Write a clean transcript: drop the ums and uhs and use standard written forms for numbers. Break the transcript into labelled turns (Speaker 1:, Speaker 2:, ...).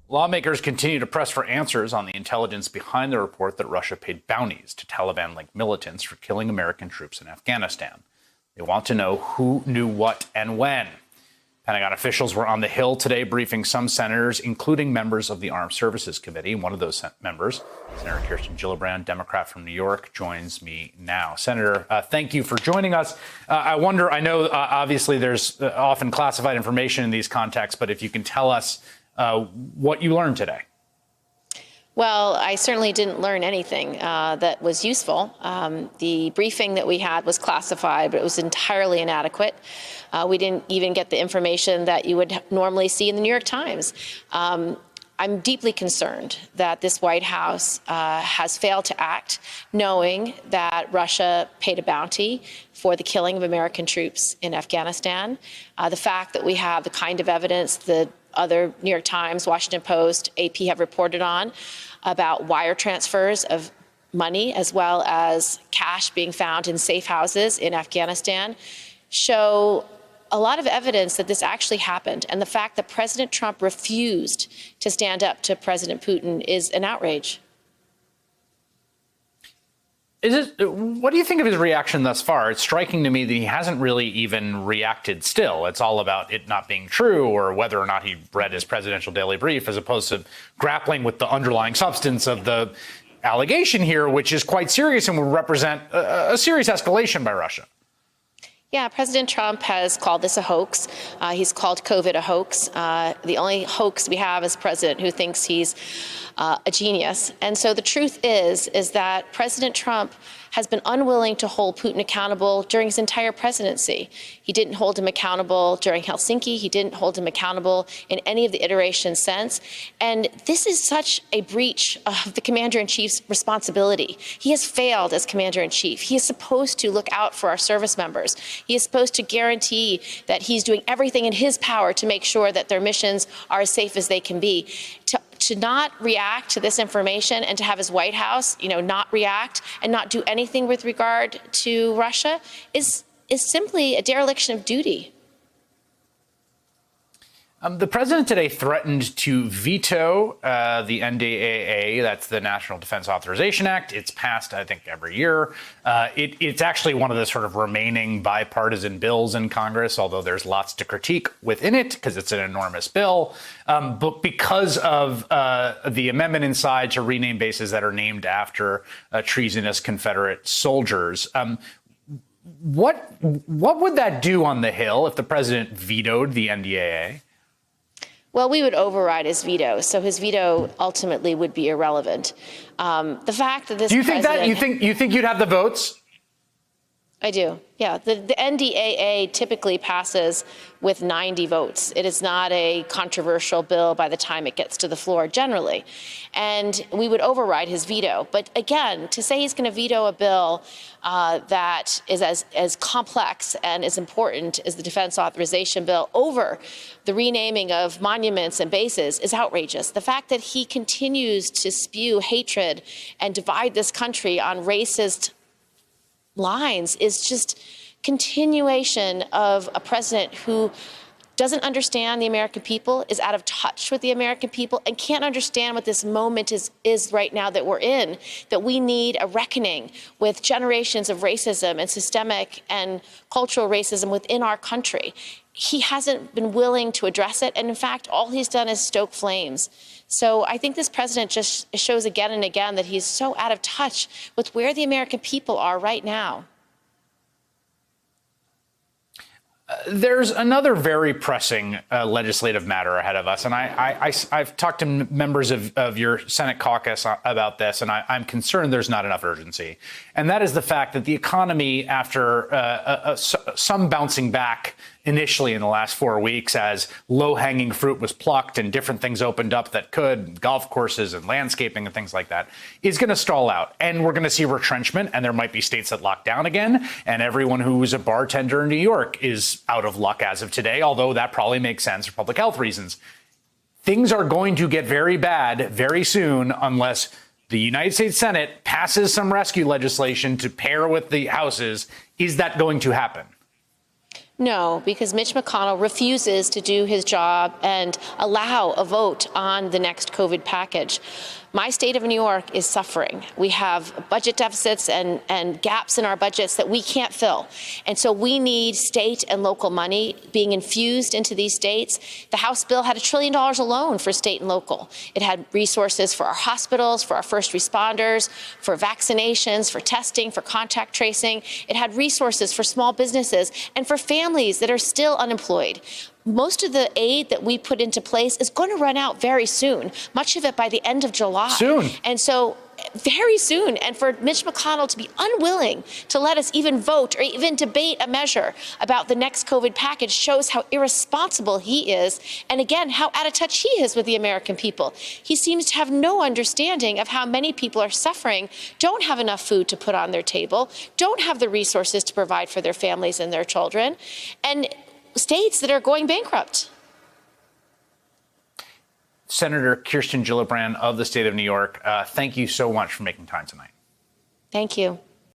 Speaker 1: Lawmakers continue to press for answers on the intelligence behind the report that Russia paid bounties to Taliban-linked militants for killing American troops in Afghanistan. They want to know who knew what and when. Pentagon officials were on the Hill today briefing some senators, including members of the Armed Services Committee. One of those members, Senator Kirsten Gillibrand, Democrat from New York, joins me now. Senator, thank you for joining us. I know obviously there's often classified information in these contexts, but if you can tell us what you learned today.
Speaker 2: Well, I certainly didn't learn anything that was useful. The briefing that we had was classified, but it was entirely inadequate. We didn't even get the information that you would normally see in the New York Times. I'm deeply concerned that this White House has failed to act, knowing that Russia paid a bounty for the killing of American troops in Afghanistan. The fact that we have the kind of evidence that other New York Times, Washington Post, AP have reported on about wire transfers of money as well as cash being found in safe houses in Afghanistan show a lot of evidence that this actually happened. And the fact that President Trump refused to stand up to President Putin is an outrage.
Speaker 1: What do you think of his reaction thus far? It's striking to me that he hasn't really even reacted still. It's all about it not being true or whether or not he read his presidential daily brief, as opposed to grappling with the underlying substance of the allegation here, which is quite serious and would represent a serious escalation by Russia.
Speaker 2: Yeah, President Trump has called this a hoax. He's called COVID a hoax. The only hoax we have is a president who thinks he's a genius. And so the truth is that President Trump has been unwilling to hold Putin accountable during his entire presidency. He didn't hold him accountable during Helsinki. He didn't hold him accountable in any of the iterations since. And this is such a breach of the commander-in-chief's responsibility. He has failed as commander-in-chief. He is supposed to look out for our service members. He is supposed to guarantee that he's doing everything in his power to make sure that their missions are as safe as they can be. To not react to this information and to have his White House, not react and not do anything with regard to Russia is simply a dereliction of duty.
Speaker 1: The president today threatened to veto the NDAA, that's the National Defense Authorization Act. It's passed, I think, every year. It's actually one of the sort of remaining bipartisan bills in Congress, although there's lots to critique within it because it's an enormous bill. But because of the amendment inside to rename bases that are named after treasonous Confederate soldiers, what would that do on the Hill if the president vetoed the NDAA?
Speaker 2: Well, we would override his veto, so his veto ultimately would be irrelevant. The fact that this
Speaker 1: Do you think that? You think you'd have the votes?
Speaker 2: I do. Yeah, the NDAA typically passes with 90 votes. It is not a controversial bill by the time it gets to the floor generally. And we would override his veto. But again, to say he's going to veto a bill that is as complex and as important as the Defense Authorization Bill over the renaming of monuments and bases is outrageous. The fact that he continues to spew hatred and divide this country on racist lines is just continuation of a president who doesn't understand the American people, is out of touch with the American people, and can't understand what this moment is right now that we're in, that we need a reckoning with generations of racism and systemic and cultural racism within our country. He hasn't been willing to address it, and in fact, all he's done is stoke flames. So I think this president just shows again and again that he's so out of touch with where the American people are right now.
Speaker 1: There's another very pressing legislative matter ahead of us, and I've talked to members of your Senate caucus about this, and I'm concerned there's not enough urgency. And that is the fact that the economy, after some bouncing back initially in the last 4 weeks as low-hanging fruit was plucked and different things opened up that could, golf courses and landscaping and things like that, is going to stall out. And we're going to see retrenchment, and there might be states that lock down again. And everyone who's a bartender in New York is out of luck as of today, although that probably makes sense for public health reasons. Things are going to get very bad very soon unless the United States Senate passes some rescue legislation to pair with the House's. Is that going to happen?
Speaker 2: No, because Mitch McConnell refuses to do his job and allow a vote on the next COVID package. My state of New York is suffering. We have budget deficits and gaps in our budgets that we can't fill. And so we need state and local money being infused into these states. The House bill had $1 trillion alone for state and local. It had resources for our hospitals, for our first responders, for vaccinations, for testing, for contact tracing. It had resources for small businesses and for families that are still unemployed. Most of the aid that we put into place is going to run out very soon, much of it by the end of July.
Speaker 1: Soon.
Speaker 2: And so very soon. And for Mitch McConnell to be unwilling to let us even vote or even debate a measure about the next COVID package shows how irresponsible he is. And again, how out of touch he is with the American people. He seems to have no understanding of how many people are suffering, don't have enough food to put on their table, don't have the resources to provide for their families and their children, and states that are going bankrupt.
Speaker 1: Senator Kirsten Gillibrand of the state of New York, thank you so much for making time tonight.
Speaker 2: Thank you.